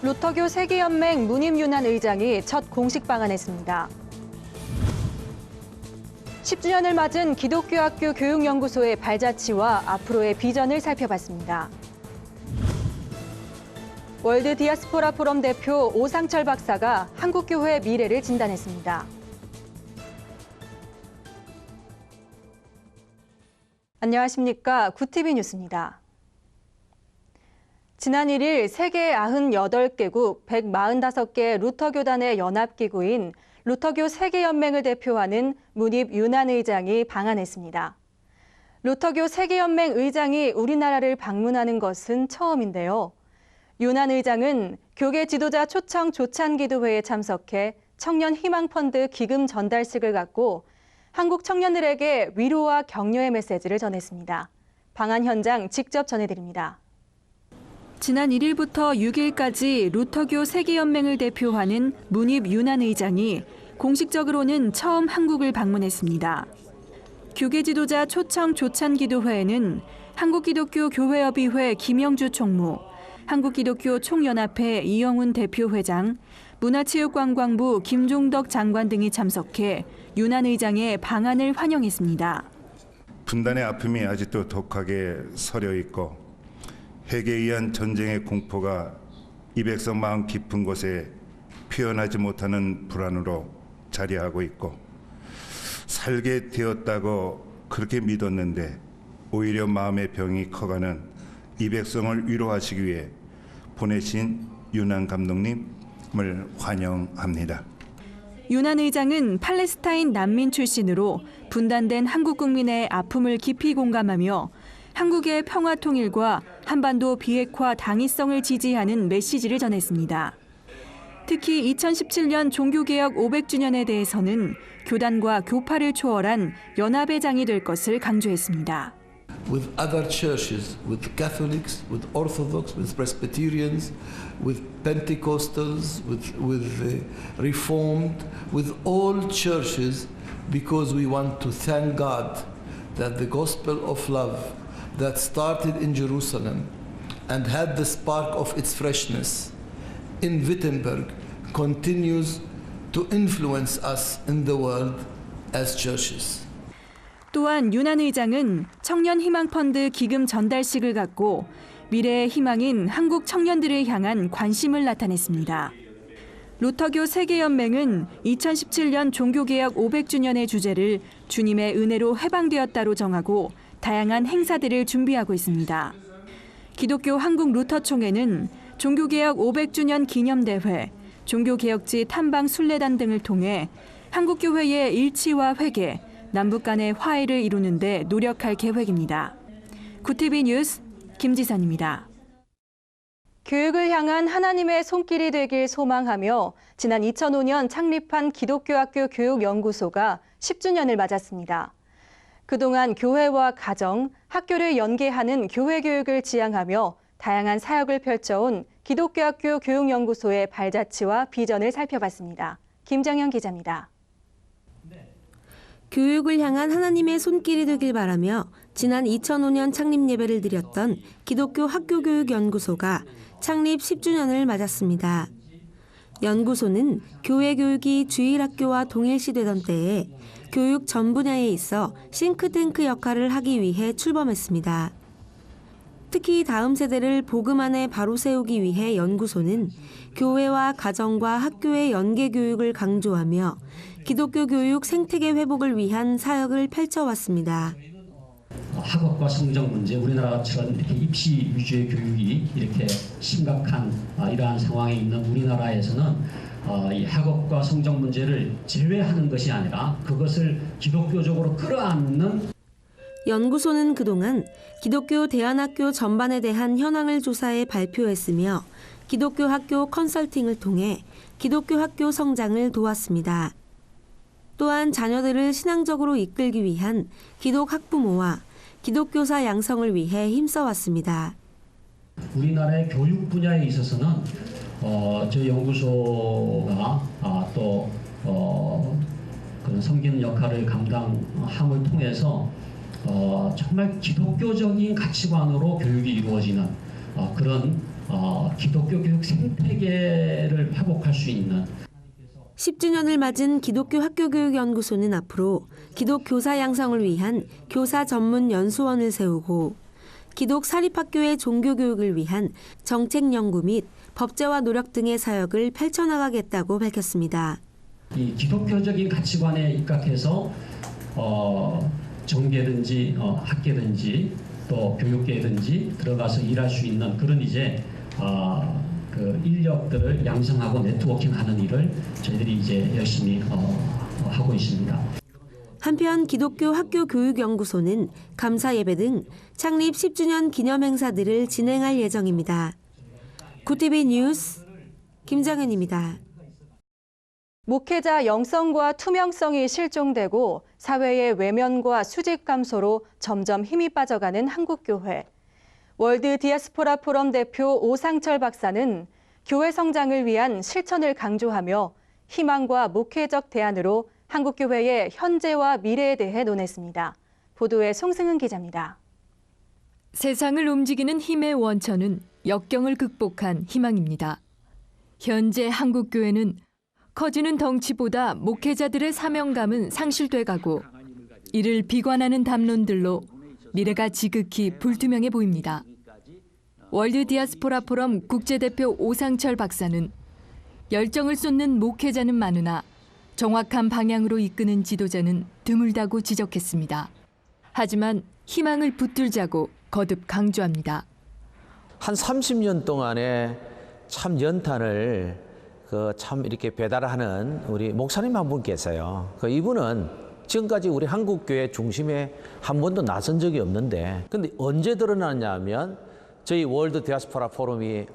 루터교 세계연맹 문임윤한 의장이 첫 공식 방한했습니다. 10주년을 맞은 기독교학교 교육연구소의 발자취와 앞으로의 비전을 살펴봤습니다. 월드 디아스포라 포럼 대표 오상철 박사가 한국교회의 미래를 진단했습니다. 안녕하십니까. 구티비 뉴스입니다. 지난 1일 세계 98개국 145개 루터교단의 연합기구인 루터교 세계연맹을 대표하는 문입 윤한 의장이 방한했습니다. 루터교 세계연맹 의장이 우리나라를 방문하는 것은 처음인데요. 윤한 의장은 교계 지도자 초청 조찬기도회에 참석해 청년 희망펀드 기금 전달식을 갖고 한국 청년들에게 위로와 격려의 메시지를 전했습니다. 방한 현장 직접 전해드립니다. 지난 1일부터 6일까지 루터교 세계연맹을 대표하는 문입 윤한 의장이 공식적으로는 처음 한국을 방문했습니다. 교계 지도자 초청 조찬기도회에는 한국기독교교회협의회 김영주 총무, 한국기독교 총연합회 이영훈 대표회장, 문화체육관광부 김종덕 장관 등이 참석해 윤한 의장의 방한을 환영했습니다. 분단의 아픔이 아직도 독하게 서려 있고 핵에 의한 전쟁의 공포가 이 백성 마음 깊은 곳에 표현하지 못하는 불안으로 자리하고 있고 살게 되었다고 그렇게 믿었는데 오히려 마음의 병이 커가는 이 백성을 위로하시기 위해 보내신 윤한 감독님을 환영합니다. 윤한 의장은 팔레스타인 난민 출신으로 분단된 한국 국민의 아픔을 깊이 공감하며 한국의 평화 통일과 한반도 비핵화 당위성을 지지하는 메시지를 전했습니다. 특히 2017년 종교개혁 500주년에 대해서는 교단과 교파를 초월한 연합의 장이 될 것을 강조했습니다. With other churches, with Catholics, with Orthodox, with Presbyterians, with Pentecostals, with Reformed, with all churches, because we want to thank God that the gospel of love that started in Jerusalem and had the spark of its freshness in Wittenberg continues to influence us in the world as churches. 또한 윤한 의장은 청년 희망펀드 기금 전달식을 갖고 미래의 희망인 한국 청년들을 향한 관심을 나타냈습니다. 루터교 세계연맹은 2017년 종교개혁 500주년의 주제를 주님의 은혜로 해방되었다로 정하고 다양한 행사들을 준비하고 있습니다. 기독교 한국 루터총회는 종교개혁 500주년 기념대회, 종교개혁지 탐방 순례단 등을 통해 한국교회의 일치와 회개, 남북 간의 화해를 이루는 데 노력할 계획입니다. 구티비 뉴스 김지선입니다. 교육을 향한 하나님의 손길이 되길 소망하며 지난 2005년 창립한 기독교학교 교육연구소가 10주년을 맞았습니다. 그동안 교회와 가정, 학교를 연계하는 교회 교육을 지향하며 다양한 사역을 펼쳐온 기독교학교 교육연구소의 발자취와 비전을 살펴봤습니다. 김정현 기자입니다. 교육을 향한 하나님의 손길이 되길 바라며 지난 2005년 창립 예배를 드렸던 기독교 학교교육연구소가 창립 10주년을 맞았습니다. 연구소는 교회 교육이 주일학교와 동일시되던 때에 교육 전 분야에 있어 싱크탱크 역할을 하기 위해 출범했습니다. 특히 다음 세대를 복음 안에 바로 세우기 위해 연구소는 교회와 가정과 학교의 연계 교육을 강조하며 기독교 교육 생태계 회복을 위한 사역을 펼쳐왔습니다. 학업과 성적 문제, 우리나라처럼 이렇게 입시 위주의 교육이 이렇게 심각한 이러한 상황에 있는 우리나라에서는 이 학업과 성적 문제를 제외하는 것이 아니라 그것을 기독교적으로 끌어안는 연구소는 그동안 기독교 대안학교 전반에 대한 현황을 조사해 발표했으며 기독교 학교 컨설팅을 통해 기독교 학교 성장을 도왔습니다. 또한 자녀들을 신앙적으로 이끌기 위한 기독 학부모와 기독교사 양성을 위해 힘써왔습니다. 우리나라의 교육 분야에 있어서는 저희 연구소가 또 그런 섬기는 역할을 감당함을 통해서 정말 기독교적인 가치관으로 교육이 이루어지는 그런 기독교 교육 생태계를 회복할 수 있는 10주년을 맞은 기독교 학교교육연구소는 앞으로 기독 교사 양성을 위한 교사 전문 연수원을 세우고 기독 사립학교의 종교교육을 위한 정책 연구 및 법제화 노력 등의 사역을 펼쳐나가겠다고 밝혔습니다. 이 기독교적인 가치관에 입각해서 정계든지 학계든지 또 교육계든지 들어가서 일할 수 있는 그런 이제 그 인력들을 양성하고 네트워킹하는 일을 저희들이 이제 열심히 하고 있습니다. 한편 기독교 학교교육연구소는 감사 예배 등 창립 10주년 기념 행사들을 진행할 예정입니다. 구티비 뉴스 김장현입니다. 목회자 영성과 투명성이 실종되고 사회의 외면과 수직 감소로 점점 힘이 빠져가는 한국교회. 월드 디아스포라 포럼 대표 오상철 박사는 교회 성장을 위한 실천을 강조하며 희망과 목회적 대안으로 한국교회의 현재와 미래에 대해 논했습니다. 보도에 송승은 기자입니다. 세상을 움직이는 힘의 원천은 역경을 극복한 희망입니다. 현재 한국교회는 커지는 덩치보다 목회자들의 사명감은 상실돼 가고 이를 비관하는 담론들로 미래가 지극히 불투명해 보입니다. 월드 디아스포라 포럼 국제대표 오상철 박사는 열정을 쏟는 목회자는 많으나 정확한 방향으로 이끄는 지도자는 드물다고 지적했습니다. 하지만 희망을 붙들자고 거듭 강조합니다. 한 30년 동안에 참 연탄을 참 이렇게 배달하는 우리 목사님 한 분 계세요. 이분은 지금까지 우리 한국교회 중심에 한 번도 나선 적이 없는데, 근데 언제 드러났냐면 저희 월드 디아스포라 포럼이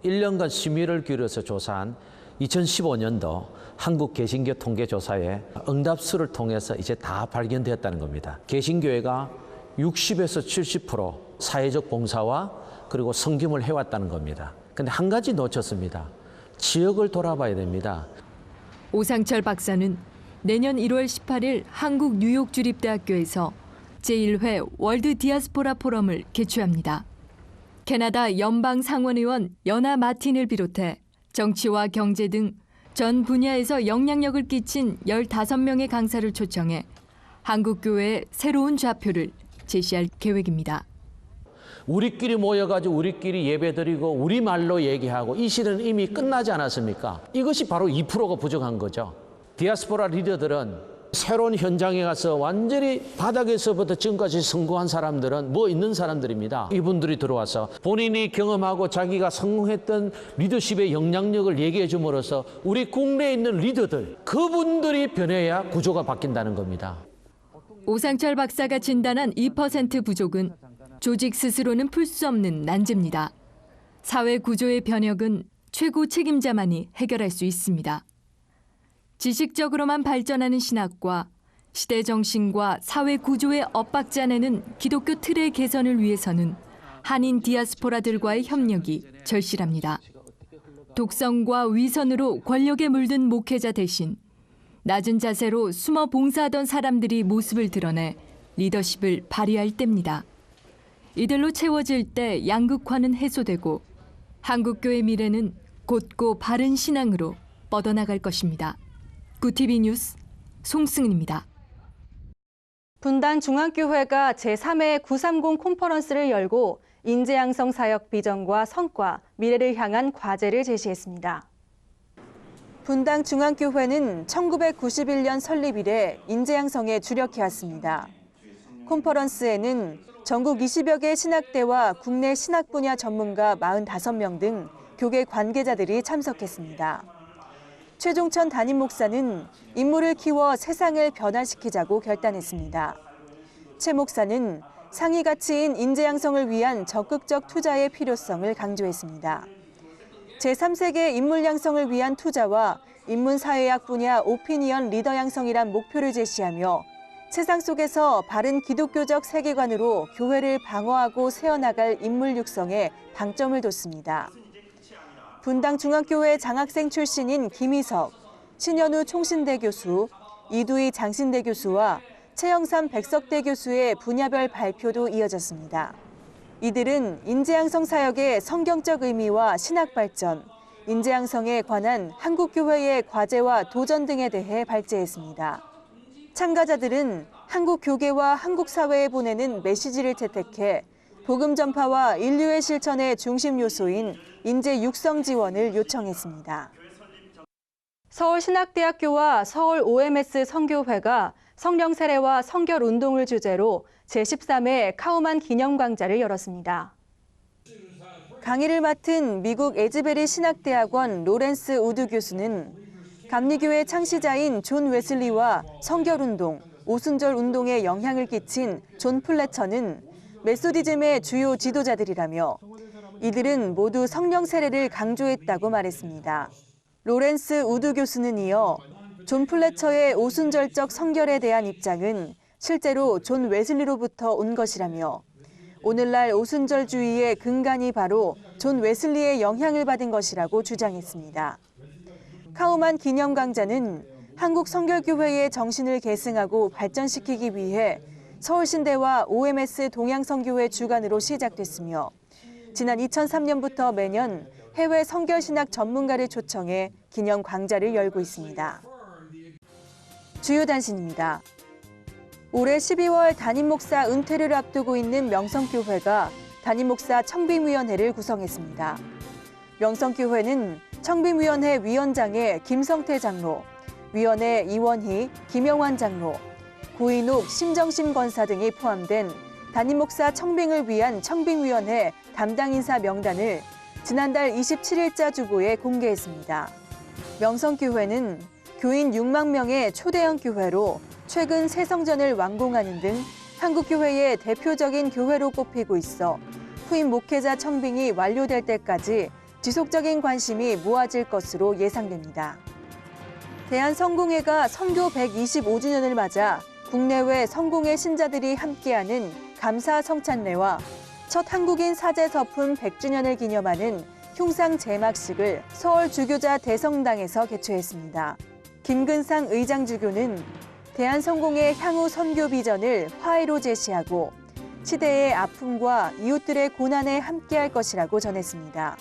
1년간 심의를 기울여서 조사한 2015년도 한국 개신교 통계조사의 응답수를 통해서 이제 다 발견되었다는 겁니다. 개신교회가 60에서 70% 사회적 봉사와 그리고 섬김을 해왔다는 겁니다. 근데 한 가지 놓쳤습니다. 지역을 돌아봐야 됩니다. 오상철 박사는 내년 1월 18일 한국 뉴욕 주립대학교에서 제1회 월드 디아스포라 포럼을 개최합니다. 캐나다 연방 상원의원 연아 마틴을 비롯해 정치와 경제 등 전 분야에서 영향력을 끼친 15명의 강사를 초청해 한국교회의 새로운 좌표를 제시할 계획입니다. 우리끼리 모여가지고 우리끼리 예배드리고 우리말로 얘기하고 이 시대는 이미 끝나지 않았습니까? 이것이 바로 2%가 부족한 거죠. 디아스포라 리더들은 새로운 현장에 가서 완전히 바닥에서부터 지금까지 성공한 사람들은 뭐 있는 사람들입니다. 이분들이 들어와서 본인이 경험하고 자기가 성공했던 리더십의 영향력을 얘기해 줌으로써 우리 국내에 있는 리더들, 그분들이 변해야 구조가 바뀐다는 겁니다. 오상철 박사가 진단한 2% 부족은 조직 스스로는 풀 수 없는 난제입니다. 사회 구조의 변혁은 최고 책임자만이 해결할 수 있습니다. 지식적으로만 발전하는 신학과 시대 정신과 사회 구조의 엇박자내는 기독교 틀의 개선을 위해서는 한인 디아스포라들과의 협력이 절실합니다. 독성과 위선으로 권력에 물든 목회자 대신 낮은 자세로 숨어 봉사하던 사람들이 모습을 드러내 리더십을 발휘할 때입니다. 이들로 채워질 때 양극화는 해소되고 한국교회 미래는 곧고 바른 신앙으로 뻗어나갈 것입니다. 구티비 뉴스 송승은입니다. 분단중앙교회가 제3회 930 컨퍼런스를 열고 인재양성 사역 비전과 성과, 미래를 향한 과제를 제시했습니다. 분당중앙교회는 1991년 설립 이래 인재양성에 주력해왔습니다. 컨퍼런스에는 전국 20여 개 신학대와 국내 신학 분야 전문가 45명 등 교계 관계자들이 참석했습니다. 최종천 담임 목사는 인물을 키워 세상을 변화시키자고 결단했습니다. 최 목사는 상위 가치인 인재 양성을 위한 적극적 투자의 필요성을 강조했습니다. 제3세계 인물 양성을 위한 투자와 인문사회학 분야 오피니언 리더 양성이란 목표를 제시하며 세상 속에서 바른 기독교적 세계관으로 교회를 방어하고 세워나갈 인물 육성에 방점을 뒀습니다. 분당중앙교회 장학생 출신인 김희석, 신현우 총신대 교수, 이두희 장신대 교수와 최영삼 백석대 교수의 분야별 발표도 이어졌습니다. 이들은 인재양성 사역의 성경적 의미와 신학 발전, 인재양성에 관한 한국교회의 과제와 도전 등에 대해 발제했습니다. 참가자들은 한국 교계와 한국 사회에 보내는 메시지를 채택해 복음 전파와 인류의 실천의 중심 요소인 인재 육성 지원을 요청했습니다. 서울신학대학교와 서울 OMS 선교회가 성령 세례와 성결 운동을 주제로 제13회 카우만 기념 강좌를 열었습니다. 강의를 맡은 미국 에즈베리 신학대학원 로렌스 우드 교수는 감리교회 창시자인 존 웨슬리와 성결운동, 오순절 운동에 영향을 끼친 존 플래처는 메소디즘의 주요 지도자들이라며 이들은 모두 성령 세례를 강조했다고 말했습니다. 로렌스 우드 교수는 이어 존 플래처의 오순절적 성결에 대한 입장은 실제로 존 웨슬리로부터 온 것이라며 오늘날 오순절주의의 근간이 바로 존 웨슬리의 영향을 받은 것이라고 주장했습니다. 카우만 기념 강좌는 한국 성결교회의 정신을 계승하고 발전시키기 위해 서울신대와 OMS 동양선교회 주관으로 시작됐으며 지난 2003년부터 매년 해외 성결신학 전문가를 초청해 기념 강좌를 열고 있습니다. 주요 단신입니다. 올해 12월 담임목사 은퇴를 앞두고 있는 명성교회가 담임목사 청빙위원회를 구성했습니다. 명성교회는 청빙위원회 위원장에 김성태 장로, 위원회 이원희, 김영환 장로, 고인옥 심정심 권사 등이 포함된 담임목사 청빙을 위한 청빙위원회 담당 인사 명단을 지난달 27일자 주보에 공개했습니다. 명성교회는 교인 6만 명의 초대형 교회로 최근 새성전을 완공하는 등 한국교회의 대표적인 교회로 꼽히고 있어 후임 목회자 청빙이 완료될 때까지 지속적인 관심이 모아질 것으로 예상됩니다. 대한성공회가 선교 125주년을 맞아 국내외 성공회 신자들이 함께하는 감사 성찬례와 첫 한국인 사제 서품 100주년을 기념하는 흉상 제막식을 서울 주교자 대성당에서 개최했습니다. 김근상 의장주교는 대한성공의 향후 선교 비전을 화해로 제시하고 시대의 아픔과 이웃들의 고난에 함께할 것이라고 전했습니다.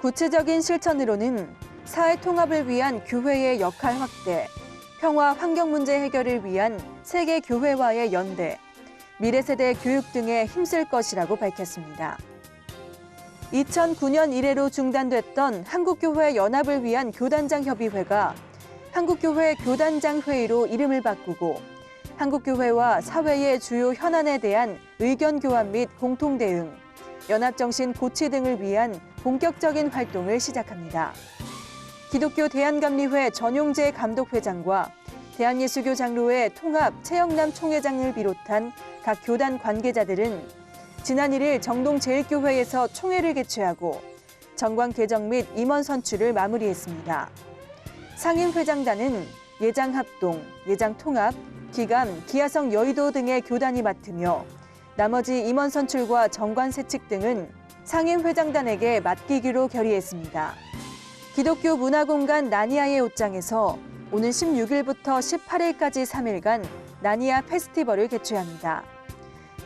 구체적인 실천으로는 사회 통합을 위한 교회의 역할 확대, 평화 환경 문제 해결을 위한 세계 교회와의 연대, 미래 세대 교육 등에 힘쓸 것이라고 밝혔습니다. 2009년 이래로 중단됐던 한국교회 연합을 위한 교단장 협의회가 한국교회 교단장 회의로 이름을 바꾸고 한국교회와 사회의 주요 현안에 대한 의견 교환 및 공통 대응, 연합정신 고취 등을 위한 본격적인 활동을 시작합니다. 기독교 대한감리회 전용재 감독회장과 대한예수교 장로회 통합 최영남 총회장을 비롯한 각 교단 관계자들은 지난 1일 정동제일교회에서 총회를 개최하고 정관 개정 및 임원 선출을 마무리했습니다. 상임회장단은 예장합동, 예장통합, 기감, 기아성 여의도 등의 교단이 맡으며 나머지 임원 선출과 정관 세칙 등은 상임회장단에게 맡기기로 결의했습니다. 기독교 문화공간 나니아의 옷장에서 오는 16일부터 18일까지 3일간 나니아 페스티벌을 개최합니다.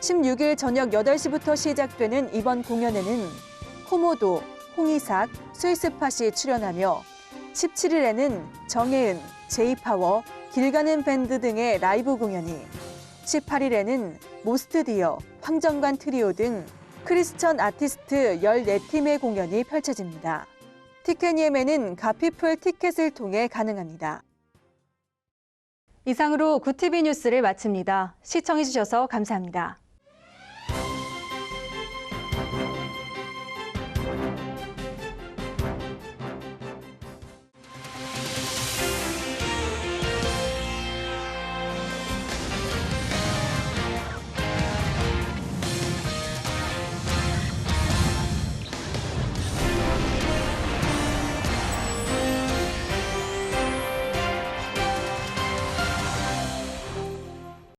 16일 저녁 8시부터 시작되는 이번 공연에는 코모도, 홍이삭, 스위스팟이 출연하며 17일에는 정혜은, 제이파워, 길가는 밴드 등의 라이브 공연이, 18일에는 모스트디어, 황정관 트리오 등 크리스천 아티스트 14팀의 공연이 펼쳐집니다. 티켓 예매는 가피풀 티켓을 통해 가능합니다. 이상으로 구티비 뉴스를 마칩니다. 시청해주셔서 감사합니다.